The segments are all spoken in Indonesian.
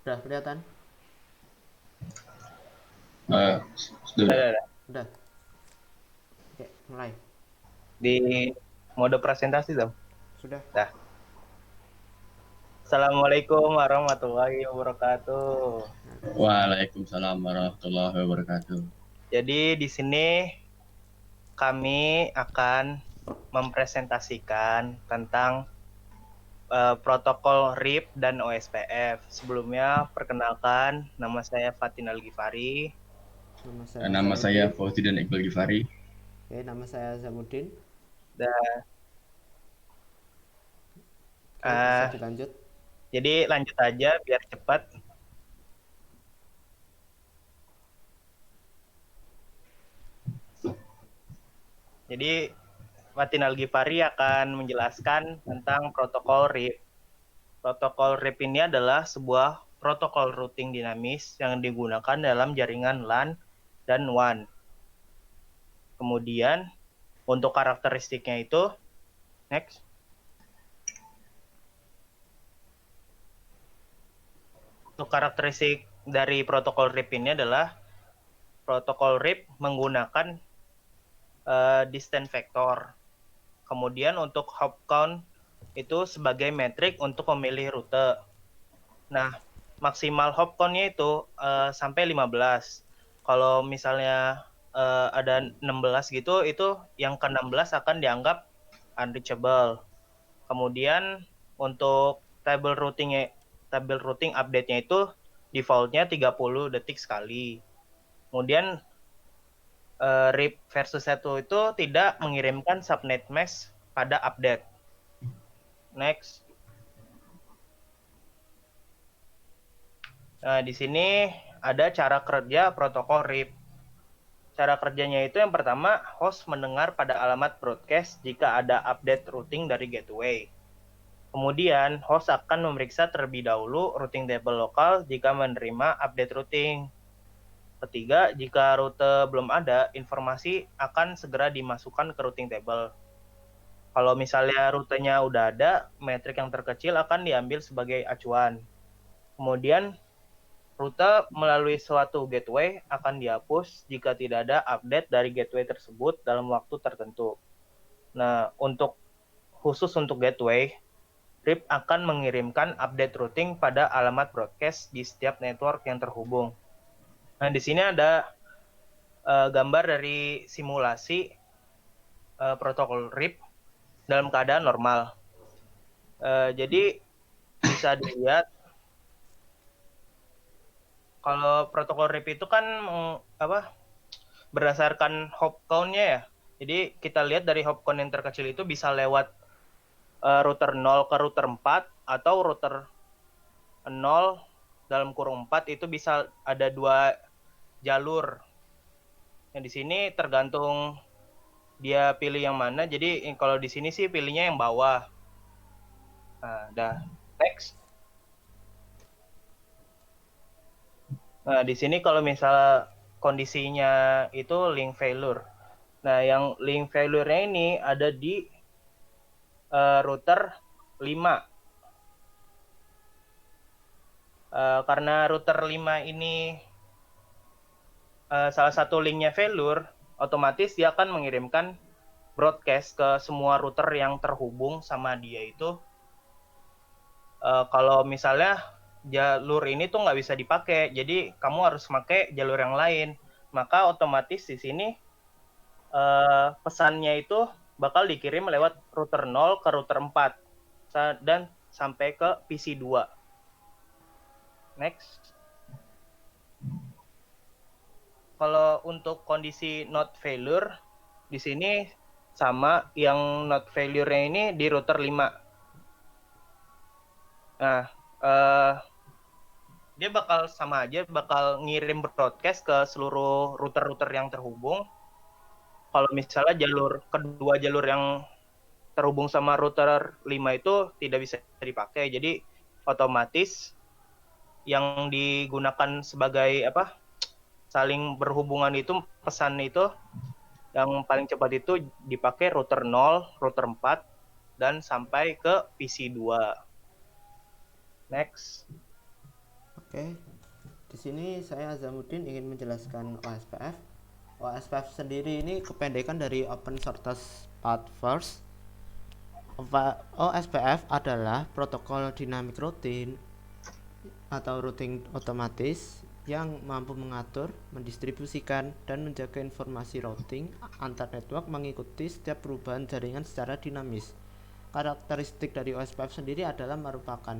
Udah kelihatan? Eh, sudah. Udah. Udah. Oke, mulai. Di mode presentasi dong. Sudah. Dah. Assalamualaikum warahmatullahi wabarakatuh. Waalaikumsalam warahmatullahi wabarakatuh. Jadi di sini kami akan mempresentasikan tentang protokol RIP dan OSPF. Sebelumnya perkenalkan, nama saya Fatin Al-Ghifari. Nama saya Zainuddin. Fauzi dan Iqbal Gifari. Oke, nama saya Zamuddin. Dan Oke, bisa dilanjut. jadi lanjut aja biar cepat. Jadi Fatin Al-Ghifari akan menjelaskan tentang protokol RIP. Protokol RIP ini adalah sebuah protokol routing dinamis yang digunakan dalam jaringan LAN dan WAN. Kemudian untuk karakteristiknya itu, next. Untuk karakteristik dari protokol RIP ini adalah protokol RIP menggunakan distance vector. Kemudian untuk hop count itu sebagai metrik untuk memilih rute. Nah, maksimal hop count-nya itu sampai 15. Kalau misalnya ada 16 gitu, itu yang ke-16 akan dianggap unreachable. Kemudian untuk table routing update-nya itu default-nya 30 detik sekali. Kemudian RIP versus 1 itu tidak mengirimkan subnet mesh pada update. Next. Nah, di sini ada cara kerja protokol RIP. Cara kerjanya itu yang pertama, host mendengar pada alamat broadcast jika ada update routing dari gateway. Kemudian, host akan memeriksa terlebih dahulu routing table lokal jika menerima update routing. Ketiga, jika rute belum ada, informasi akan segera dimasukkan ke routing table. Kalau misalnya rutenya udah ada, metrik yang terkecil akan diambil sebagai acuan. Kemudian, rute melalui suatu gateway akan dihapus jika tidak ada update dari gateway tersebut dalam waktu tertentu. Nah, khusus untuk gateway, RIP akan mengirimkan update routing pada alamat broadcast di setiap network yang terhubung. Nah, di sini ada gambar dari simulasi protokol RIP dalam keadaan normal. Jadi bisa dilihat kalau protokol RIP itu kan berdasarkan hop count-nya ya. Jadi kita lihat dari hop count yang terkecil itu bisa lewat router 0 ke router 4 atau router 0 dalam kurung 4 itu bisa ada 2 jalur. Yang di sini tergantung dia pilih yang mana. Jadi kalau di sini sih pilihnya yang bawah. Nah, dah. Next. Nah, di sini kalau misal kondisinya itu link failure. Nah, yang link failure-nya ini ada di router 5. Karena router 5 ini salah satu linknya failure, otomatis dia akan mengirimkan broadcast ke semua router yang terhubung sama dia itu. Kalau misalnya jalur ini tuh nggak bisa dipakai, jadi kamu harus pakai jalur yang lain. Maka otomatis di sini pesannya itu bakal dikirim lewat router 0 ke router 4 dan sampai ke PC 2. Next. Kalau untuk kondisi not failure, di sini sama yang not failure-nya ini di router 5. Nah, dia bakal sama aja, bakal ngirim broadcast ke seluruh router-router yang terhubung. Kalau misalnya kedua jalur yang terhubung sama router 5 itu tidak bisa dipakai. Jadi otomatis yang digunakan sebagai saling berhubungan itu, pesan itu yang paling cepat itu dipakai router 0, router 4 dan sampai ke PC 2. Next. Oke, di sini saya Azamuddin ingin menjelaskan OSPF. OSPF sendiri ini kependekan dari Open Shortest Path First. OSPF adalah protokol dynamic routing atau routing otomatis yang mampu mengatur, mendistribusikan, dan menjaga informasi routing antar network mengikuti setiap perubahan jaringan secara dinamis. Karakteristik dari OSPF sendiri adalah merupakan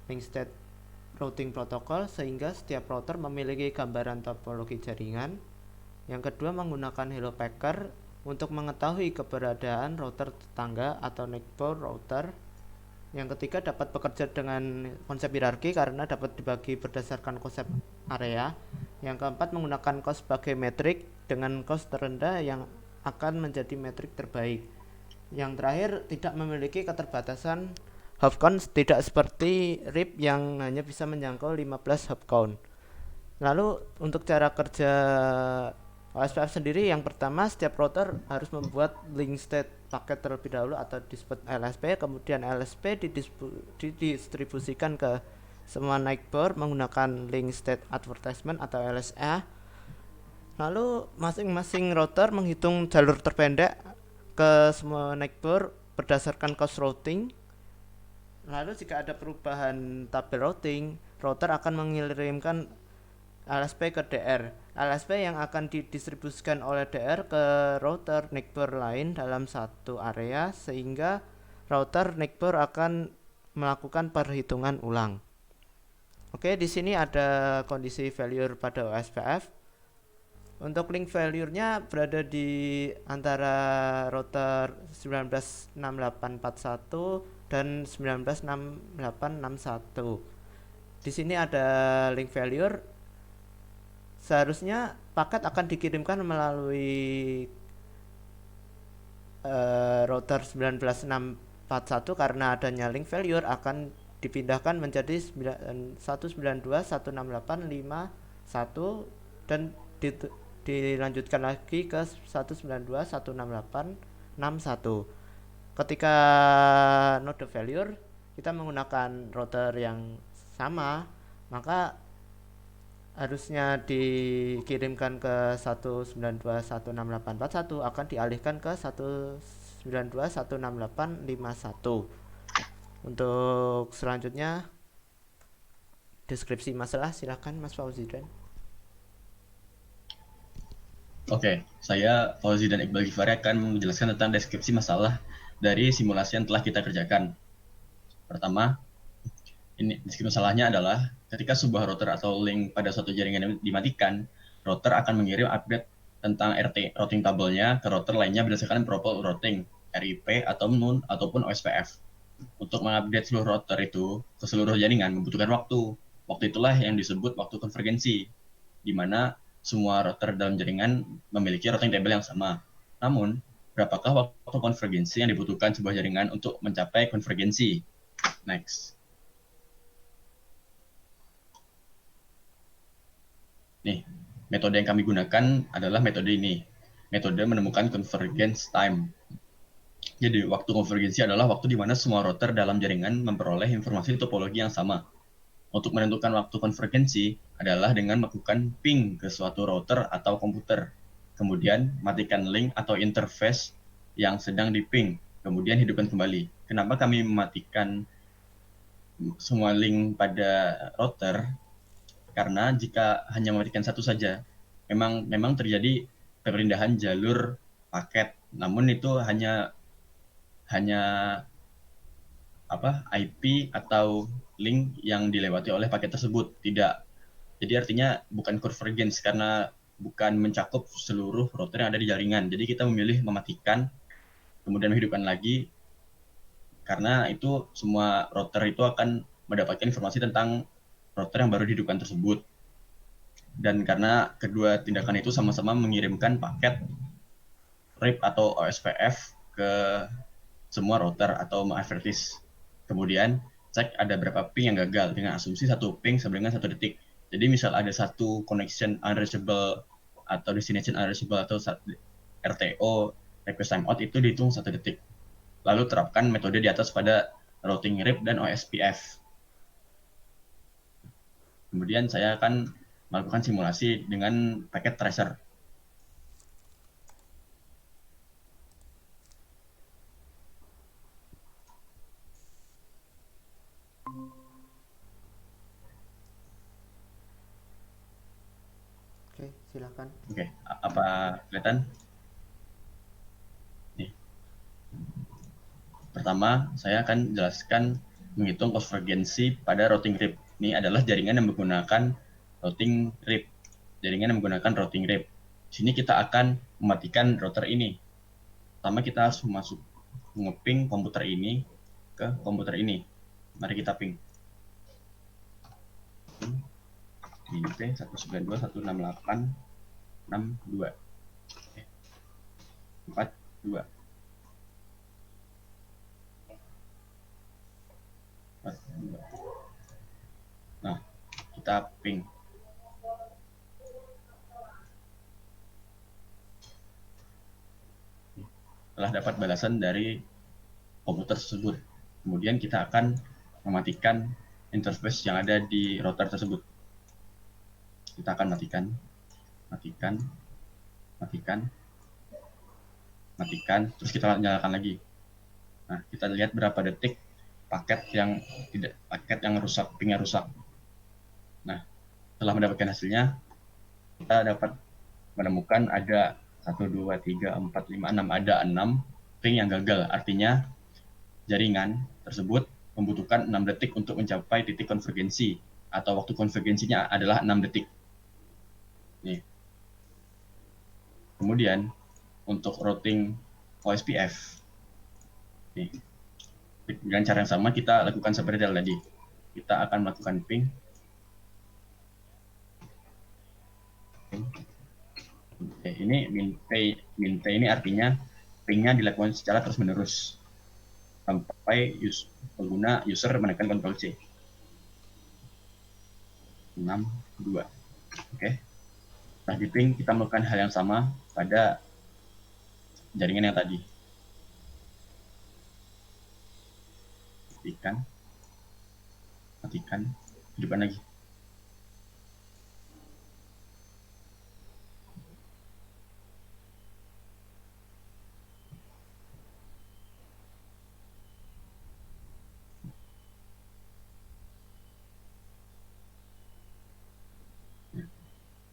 link state routing protokol sehingga setiap router memiliki gambaran topologi jaringan. Yang kedua, menggunakan Hello Packer untuk mengetahui keberadaan router tetangga atau neighbor router. Yang ketiga, dapat bekerja dengan konsep hierarki karena dapat dibagi berdasarkan konsep area. Yang keempat, menggunakan cost sebagai metrik dengan cost terendah yang akan menjadi metrik terbaik. Yang terakhir, tidak memiliki keterbatasan hop count, tidak seperti RIP yang hanya bisa menjangkau 15 hop count. Lalu untuk cara kerja OSPF sendiri, yang pertama, setiap router harus membuat link state paket terlebih dahulu atau disebut LSP. Kemudian LSP didistribusikan ke semua neighbor menggunakan link state advertisement atau LSA. Lalu masing-masing router menghitung jalur terpendek ke semua neighbor berdasarkan cost routing. Lalu jika ada perubahan tabel routing, router akan mengirimkan LSP ke DR. LSP yang akan didistribusikan oleh DR ke router neighbor lain dalam satu area, sehingga router neighbor akan melakukan perhitungan ulang. Oke, di sini ada kondisi failure pada OSPF. Untuk link failure-nya berada di antara router 196841 dan 196861. Di sini ada link failure. Seharusnya paket akan dikirimkan melalui router 19641, karena adanya link failure akan dipindahkan menjadi 192.168.51 dan dilanjutkan lagi ke 192.168.61. Ketika node failure, kita menggunakan router yang sama, maka harusnya dikirimkan ke 192.168.41 akan dialihkan ke 192.168.51. Untuk selanjutnya deskripsi masalah, silakan Mas Fauzidan. Oke, saya Fauzi dan Iqbal Gifari akan menjelaskan tentang deskripsi masalah dari simulasi yang telah kita kerjakan. Pertama, ini deskripsi masalahnya adalah ketika sebuah router atau link pada suatu jaringan dimatikan, router akan mengirim update tentang RT routing tabelnya ke router lainnya berdasarkan protokol routing, RIP ataupun OSPF. Untuk mengupdate seluruh router itu ke seluruh jaringan membutuhkan waktu. Waktu itulah yang disebut waktu konvergensi, di mana semua router dalam jaringan memiliki routing table yang sama. Namun, berapakah waktu konvergensi yang dibutuhkan sebuah jaringan untuk mencapai konvergensi? Next. Nih, metode yang kami gunakan adalah metode ini. Metode menemukan convergence time. Jadi, waktu konvergensi adalah waktu di mana semua router dalam jaringan memperoleh informasi topologi yang sama. Untuk menentukan waktu konvergensi adalah dengan melakukan ping ke suatu router atau komputer. Kemudian matikan link atau interface yang sedang di-ping. Kemudian hidupkan kembali. Kenapa kami mematikan semua link pada router? Karena jika hanya mematikan satu saja, memang terjadi perpindahan jalur paket. Namun itu hanya IP atau link yang dilewati oleh paket tersebut, tidak. Jadi artinya bukan convergence karena bukan mencakup seluruh router yang ada di jaringan. Jadi kita memilih mematikan, kemudian menghidupkan lagi, karena itu semua router itu akan mendapatkan informasi tentang router yang baru dihidupkan tersebut. Dan karena kedua tindakan itu sama-sama mengirimkan paket RIP atau OSPF ke semua router atau mengadvertise. Kemudian cek ada berapa ping yang gagal dengan asumsi satu ping sama dengan 1 detik. Jadi misal ada satu connection unreachable atau destination unreachable atau RTO request timeout itu dihitung 1 detik. Lalu terapkan metode di atas pada routing RIP dan OSPF. Kemudian saya akan melakukan simulasi dengan paket tracer. Oke, silakan. Oke, apa kelihatan? Nih. Pertama, saya akan jelaskan menghitung konvergensi pada routing RIP. Ini adalah jaringan yang menggunakan routing RIP. Jaringan yang menggunakan routing RIP. Di sini kita akan mematikan router ini. Pertama kita harus ngeping komputer ini ke komputer ini. Mari kita ping. IP 192.168.62. 42. Nah, kita ping. Setelah dapat balasan dari komputer tersebut, kemudian kita akan mematikan interface yang ada di router tersebut. Kita akan matikan, terus kita nyalakan lagi. Nah, kita lihat berapa detik paket yang rusak, pingnya rusak. Nah, setelah mendapatkan hasilnya, kita dapat menemukan ada 1, 2, 3, 4, 5, 6, ada 6 ping yang gagal. Artinya jaringan tersebut membutuhkan 6 detik untuk mencapai titik konvergensi, atau waktu konvergensinya adalah 6 detik. Nih. Kemudian untuk routing OSPF, nih, dengan cara yang sama kita lakukan seperti tadi. Kita akan melakukan ping. Ini min pay ini artinya pingnya dilakukan secara terus menerus sampai pengguna user menekan Ctrl C. 6, 2. Oke. Nah, di ping kita melakukan hal yang sama pada jaringan yang tadi. Matikan, hidupkan lagi.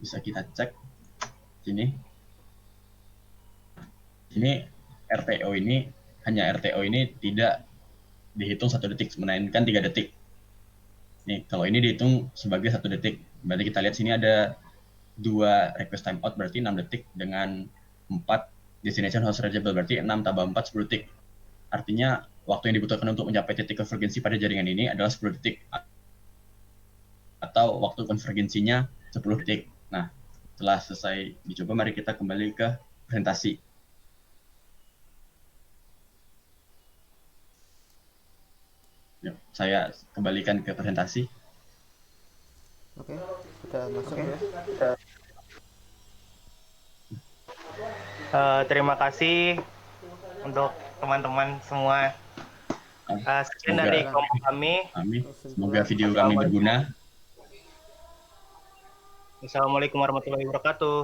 Bisa kita cek sini. Ini RTO ini tidak dihitung 1 detik, melainkan 3 detik. Nih, kalau ini dihitung sebagai 1 detik, berarti kita lihat sini ada 2 request timeout, berarti 6 detik, dengan 4 destination host reachable, berarti 6 tambah 4, 10 detik. Artinya, waktu yang dibutuhkan untuk mencapai titik konvergensi pada jaringan ini adalah 10 detik, atau waktu konvergensinya 10 detik. Nah, setelah selesai dicoba, mari kita kembali ke presentasi. Yuk, saya kembalikan ke presentasi. Oke, sudah masuk ya. Terima kasih untuk teman-teman semua. Sekian dari kelompok kami. Semoga video kami berguna. Assalamualaikum warahmatullahi wabarakatuh.